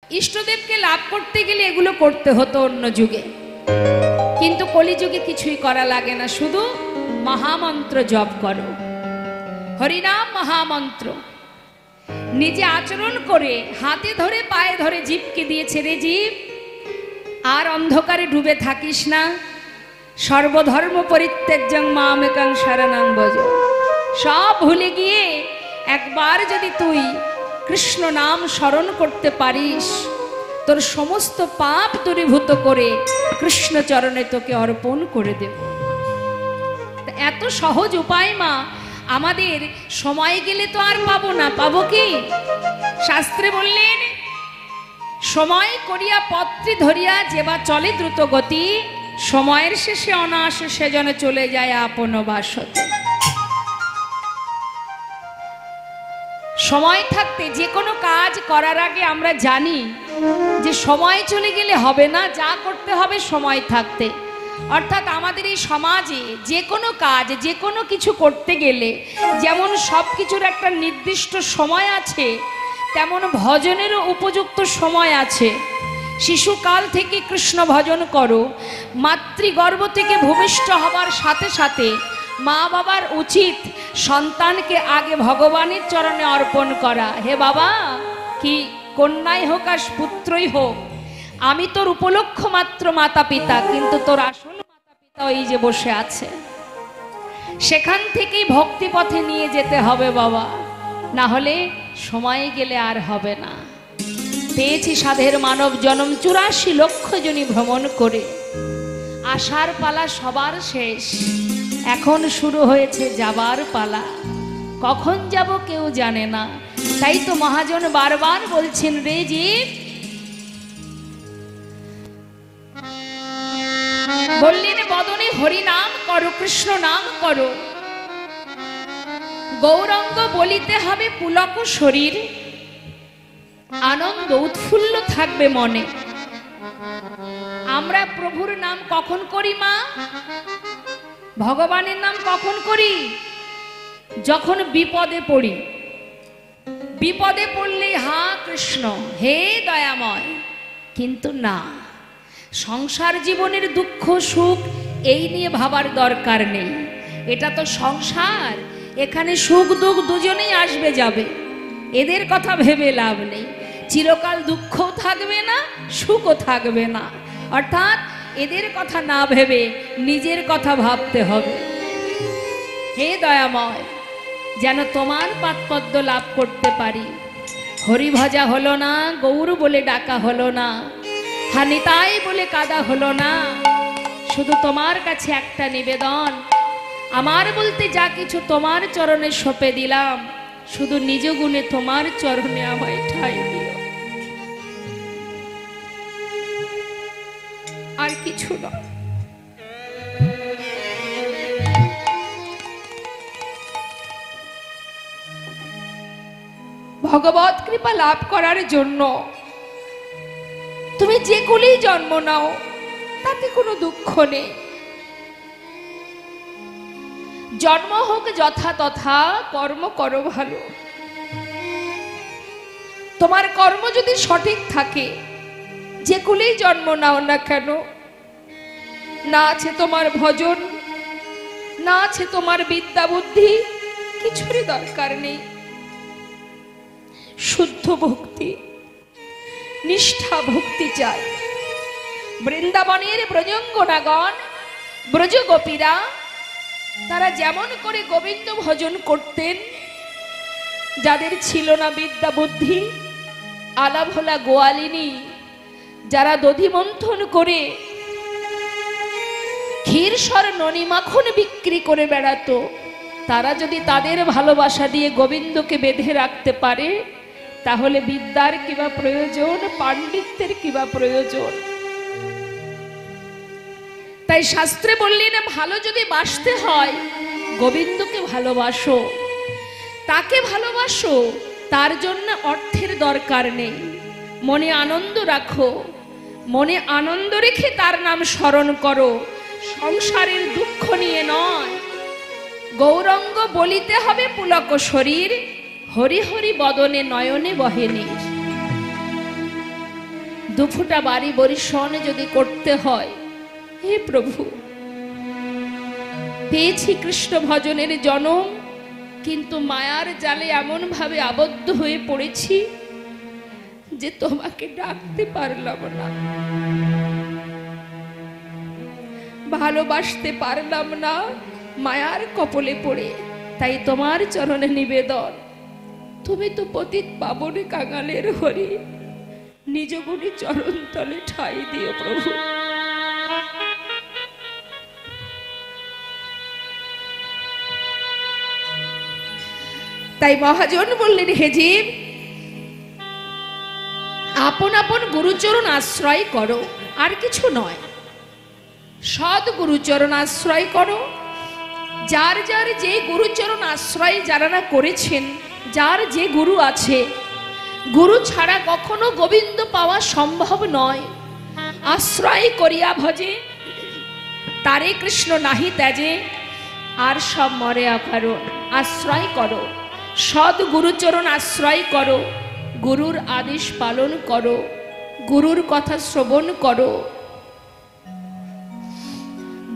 ইষ্টদেবকে লাভ করতে গেলে এগুলো করতে হতো অন্য যুগে, কিন্তু কলিযুগে কিছুই করা লাগে না, শুধু মহামন্ত্র জপ করো, হরিনাম মহামন্ত্র। নিজে আচরণ করে হাতে ধরে পায়ে ধরে জীবকে দিয়েছে, রে জীব আর অন্ধকারে ডুবে থাকিস না, সর্বধর্ম পরিত্যাজ্যং মামেকং শরণং ভজ। সব ভুলে গিয়ে একবার যদি তুই কৃষ্ণ নাম স্মরণ করতে পারিস, তোর সমস্ত পাপ দূরীভূত করে কৃষ্ণ চরণে তোকে অর্পণ করে দেব। এত সহজ উপায় মা আমাদের, সময় গেলে তো আর পাবো না, পাবো কি? শাস্ত্রে বললেন, সময় করিয়া পত্রী ধরিয়া যেবা চলে দ্রুত গতি, সময়ের শেষে অনায়াসে সেজনে চলে যায় আপন বাসতে। সময় থাকতে যে কোনো কাজ করার আগে আমরা জানি যে সময় চলে গেলে হবে না, যা করতে হবে সময় থাকতে। অর্থাৎ আমাদের এই সমাজে যে কোনো কাজ, যে কোনো কিছু করতে গেলে যেমন সব কিছুর একটা নির্দিষ্ট সময় আছে, তেমন ভজনেরও উপযুক্ত সময় আছে। শিশুকাল থেকে কৃষ্ণ ভজন করো, মাতৃগর্ভ থেকে ভূমিষ্ঠ হবার সাথে সাথে মা বাবার উচিত সন্তানকে আগে ভগবানের চরণে অর্পণ করা। হে বাবা, কি কন্যাই হোক আর পুত্রই হোক, আমি তোর উপলক্ষ মাত্র মাতা পিতা, কিন্তু তোর আসল মাতা পিতা ওই যে বসে আছে, সেখান থেকেই ভক্তি পথে নিয়ে যেতে হবে বাবা, না হলে সময় গেলে আর হবে না। পেয়েছি সাধের মানব জনম 84 লক্ষ জনি ভ্রমণ করে, আসার পালা সবার শেষ, এখন শুরু হয়েছে যাবার পালা, কখন যাব কেউ জানে না। তাই তো মহাজন বারবার বলছেন, রে জীব, বললেন বদনে হরি নাম করো, কৃষ্ণ নাম করো, গৌরাঙ্গ বলিতে হবে পুলক শরীর, আনন্দ উৎফুল্ল থাকবে মনে। আমরা প্রভুর নাম কখন করি মা? ভগবানের নাম কখন করি? যখন বিপদে পড়ি। বিপদে পড়লে হা কৃষ্ণ, হে দয়াময়। কিন্তু না, সংসার জীবনের দুঃখ সুখ এই নিয়ে ভাবার দরকার নেই। এটা তো সংসার, এখানে সুখ দুঃখ দুজনেই আসবে যাবে, এদের কথা ভেবে লাভ নেই। চিরকাল দুঃখও থাকবে না, সুখও থাকবে না, অর্থাৎ এদের কথা না ভেবে নিজের কথা ভাবতে হবে। হে দয়াময়, যেন তোমার পাদপদ্ম লাভ করতে পারি। হরি ভজা হলো না, গৌর বলে ডাকা হলো না, হানিতাই বলে কাদা হলো না, শুধু তোমার কাছে একটা নিবেদন, আমার বলতে যা কিছু তোমার চরণে সঁপে দিলাম, শুধু নিজ গুণে তোমার চরণে আমায় ঠাঁই দিও, আর কিছু না। ভগবত কৃপা লাভ করার জন্য তুমি যে কুলেই জন্ম নাও তাতে কোনো দুঃখ নেই। জন্ম হোক যথা তথা, কর্ম করো ভালো। তোমার কর্ম যদি সঠিক থাকে, যে কুলেই জন্ম নাও না কেন, না আছে তোমার ভজন, না আছে তোমার বিদ্যা বুদ্ধি, কিছুরই দরকার নেই। শুদ্ধ ভক্তি, নিষ্ঠা ভক্তি চাই। বৃন্দাবনের ব্রজঙ্গনাগণ, ব্রজগোপীরা, তারা যেমন করে গোবিন্দ ভজন করতেন, যাদের ছিল না বিদ্যা বুদ্ধি, আলাভোলা গোয়ালিনী, যারা দধি মন্থন করে ক্ষীরসর ননি মাখন বিক্রি করে বেড়াতো, তারা যদি তাদের ভালোবাসা দিয়ে গোবিন্দকে বেঁধে রাখতে পারে, তাহলে বিদ্যার কিবা প্রয়োজন, পাণ্ডিত্যের কিবা প্রয়োজন। তাই শাস্ত্রে বললেন, ভালো যদি বাসতে হয় গোবিন্দকে ভালোবাসো, তাকে ভালোবাসো, তার জন্য অর্থের দরকার নেই। মনে আনন্দ রাখো, মনে আনন্দ রেখে তার নাম স্মরণ করো, সংসারের দুঃখ নিয়ে নয়। গৌরাঙ্গ বলিতে হবে পুলক শরীর, হরি হরি বদনে নয়নে বহে নীর। দুফুটা বাড়ি বরিশন যদি করতে হয়, হে প্রভু, পেয়েছি কৃষ্ণ ভজনের জনম, কিন্তু মায়ার জালে এমন ভাবে আবদ্ধ হয়ে পড়েছি যে তোমাকে ডাকতে পারলাম না, ভালোবাসতে পারলাম না মায়ার কপলে পড়ে। তাই তোমার চরণে নিবেদন, তুমি তো পতিত পাবনে কাঙালের হরি, নিজ গুণী চরণ তলে ঠাঁই দিও প্রভু। তাই মহাজন বললেন, হে জীব, আপন আপন গুরুচরণ আশ্রয় করো, আর কিছু নয়। সৎ গুরুচরণ আশ্রয় করো। যার যার যে গুরুচরণ আশ্রয় যারা না করেছেন, যার যে গুরু আছে, গুরু ছাড়া কখনো গোবিন্দ পাওয়া সম্ভব নয়। আশ্রয় করিয়া ভজে, তারে কৃষ্ণ নাহি ত্যাজে, আর সব মরে অকারণ। আশ্রয় করো, সৎ গুরুচরণ আশ্রয় করো, গুরুর আদেশ পালন করো, গুরুর কথা শ্রবণ করো।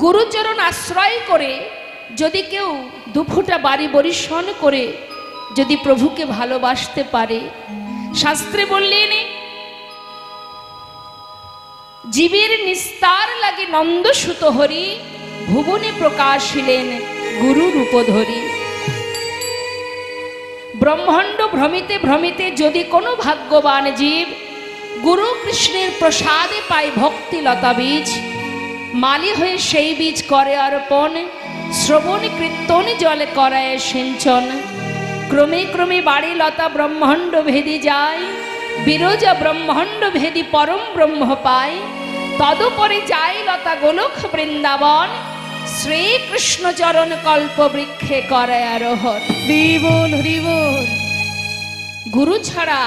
গুরুচরণ আশ্রয় করে যদি কেউ দুফুটা বাড়ি বরিশন করে যদি প্রভুকে ভালোবাসতে পারে, শাস্ত্রে বললেন, জীবের নিস্তার লাগে নন্দ সুত হরি, ভুবনে প্রকাশিলেন গুরু রূপ ধরি। ব্রহ্মাণ্ড ভ্রমিতে ভ্রমিতে যদি কোনো ভাগ্যবান জীব গুরু কৃষ্ণের প্রসাদে পায় ভক্তি লতা বীজ, মালি হয়ে সেই বীজ করে অর্পণ, শ্রবণ কীর্তন জলে করায় সিঞ্চন। ক্রমে ক্রমে বাড়ি লতা ব্রহ্মাণ্ড ভেদি যায়, বিরজা ব্রহ্মাণ্ড ভেদি পরম ব্রহ্ম পায়। তদুপরি যায় লতা গোলক বৃন্দাবন, শ্রীকৃষ্ণ চরণ কল্প বৃক্ষে করায় আরোহণ। হরিবোল হরিবোল। গুরু ছাড়া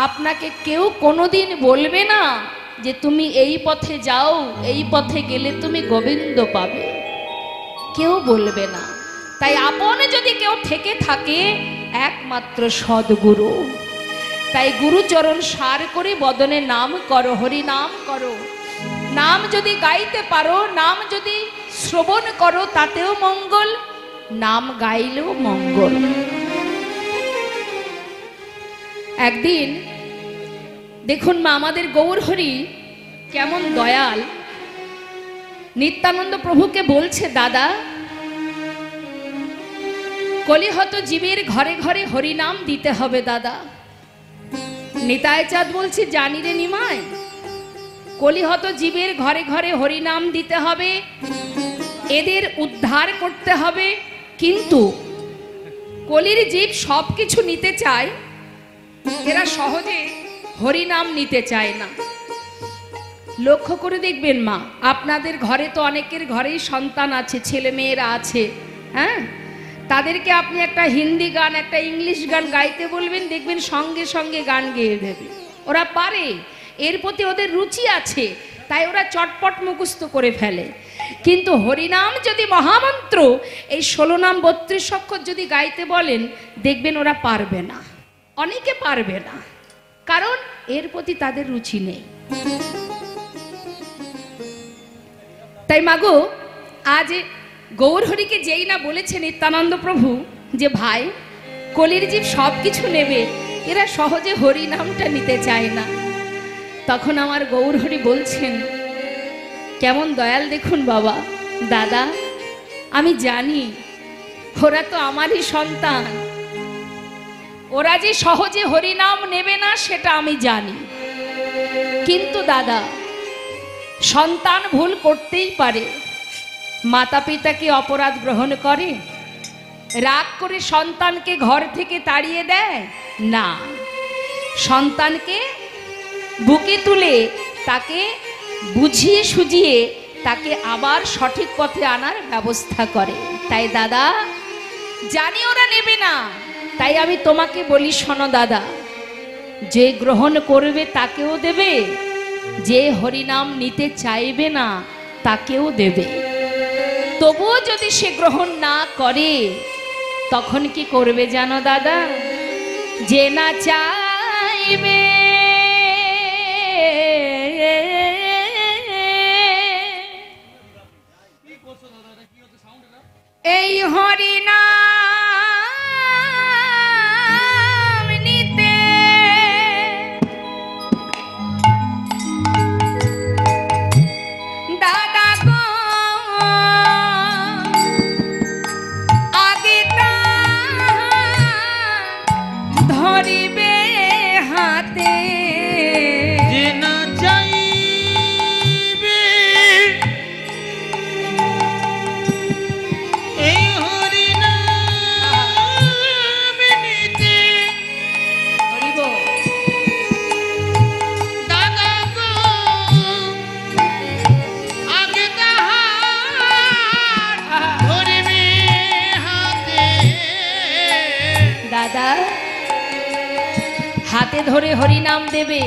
আপনাকে কেউ কোনোদিন বলবে না যে তুমি এই পথে যাও, এই পথে গেলে তুমি গোবিন্দ পাবে, কেউ বলবে না। তাই আপন যদি কেউ থেকে থাকে, একমাত্র সদ্গুরু। তাই গুরুচরণ সার করে বদনে নাম করো, হরি নাম করো। নাম যদি গাইতে পারো, নাম যদি শ্রবণ করো, তাতেও মঙ্গল, নাম গাইলেও মঙ্গল। একদিন দেখুন মা আমাদের গৌরহরি কেমন দয়াল, নিত্যানন্দ প্রভুকে বলছে, দাদা, কলিহত জীবের ঘরে ঘরে হরিনাম দিতে হবে দাদা। নিতাই চাঁদ বলছে, জানি রে নিমাই, কলিহত জীবের ঘরে ঘরে হরিনাম দিতে হবে, এদের উদ্ধার করতে হবে। কিন্তু কলির জীব সব কিছু নিতে চায়, এরা সহজে হরিনাম নিতে চায় না। লক্ষ্য করে দেখবেন মা, আপনাদের ঘরে তো অনেকের ঘরেই সন্তান আছে, ছেলে মেয়েরা আছে, হ্যাঁ, তাদেরকে আপনি একটা হিন্দি গান, একটা ইংলিশ গান গাইতে বলবেন, দেখবেন সঙ্গে সঙ্গে গান গেয়ে দেবে। ওরা পারে, এর প্রতি ওদের রুচি আছে, তাই ওরা চটপট মুখস্থ করে ফেলে। কিন্তু হরিনাম যদি মহামন্ত্র, এই 16 নাম 32 অক্ষর যদি গাইতে বলেন, দেখবেন ওরা পারবে না, অনেকে পারবে না, কারণ এর প্রতি তাদের রুচি নেই। তাই মাগো, আজ গৌরহরিকে যেই না বলেছে নিত্যানন্দ প্রভু যে ভাই, কলির জীব সব কিছু নেবে, এরা সহজে হরি নামটা নিতে চায় না, তখন আমার গৌরহরি বলছেন, কেমন দয়াল দেখুন বাবা, দাদা, আমি জানি ওরা তো আমারই সন্তান, ওরা যে সহজে হরিনাম নেবে না সেটা আমি জানি। কিন্তু দাদা, সন্তান ভুল করতেই পারে, মাতা পিতা কি অপরাধ গ্রহণ করে? রাগ করে সন্তানকে ঘর থেকে তাড়িয়ে দেয় না, সন্তানকে বুকে তুলে তাকে বুঝিয়ে সুঝিয়ে তাকে আবার সঠিক পথে আনার ব্যবস্থা করে। তাই দাদা, জানি ওরা নেবে না, তাই আমি তোমাকে বলি, শোনো দাদা, যে গ্রহণ করবে তাকেও দেবে, যে হরিনাম নিতে চাইবে না তাকেও দেবে। তবুও যদি সে গ্রহণ না করে, তখন কি করবে জানো দাদা? যে না চাইবে হাতে ধরে হরিনাম দেবে,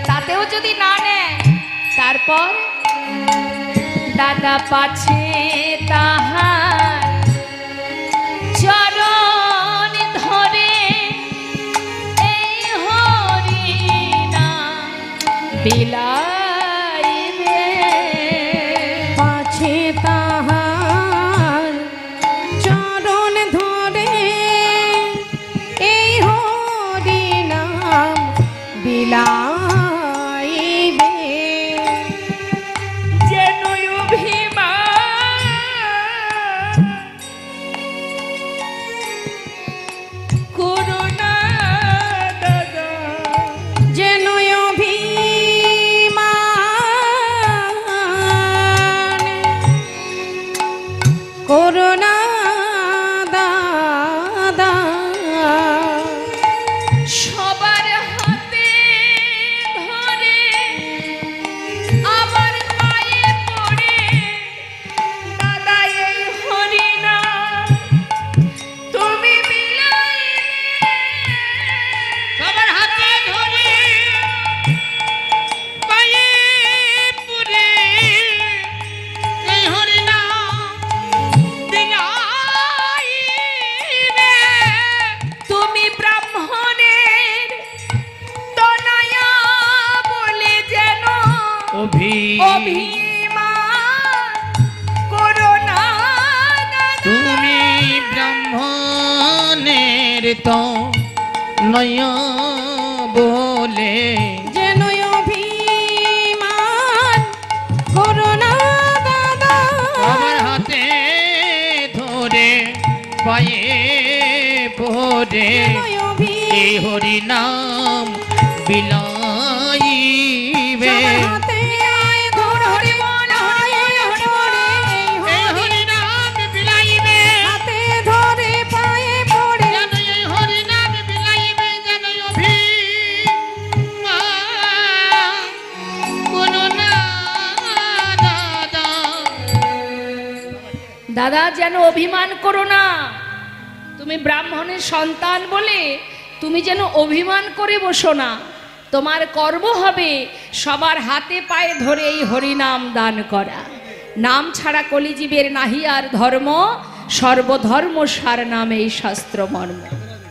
তাতেও যদি না নেয়, তারপর দাদা পাছে তাহার চরণ ধরে এই হরিনাম বিলাইবে। পাছে তাহার চরণ ধরে এই হরিনাম বিলাইবে। যেন অভিমান করুণা দাদা, যেন অভিমান করুণা দাদা। সবার হাতে ধরে আবার পায়ে পড়ে দাদা এই হরিনাম তুমি বিলাইবে। সবার হাতে ধরে পায়ে পড়ে এই হরিনাম বিলাইবে। তুমি ব্রাহ্মণের তনয়া বলে যেন অভিমান করুণা দাদা। তুমি ব্রাহ্মণের তো নয় বলে যেন অভিমান করুণা দাদা। সবার হাতে ধরে পায়ে পড়ে যেন এই হরিনাম বিলাইবে। সবার হাতে ধরে এই হরিনাম বিলাইবে। হাতে ধরে পায়ে পড়ে যেন এই হরিনাম বিলাইবে। যেন অভিমান করুণা দাদা। দাদা যেন অভিমান করো না, তুমি ব্রাহ্মণের সন্তান বলে তুমি যেন অভিমান করে বসো না। তোমার কর্ম হবে সবার হাতে পায়ে ধরে এই হরিনাম দান করা। নাম ছাড়া কলিজীবের নাহি আর ধর্ম, সর্বধর্ম সার নাম এই শাস্ত্র মর্ম।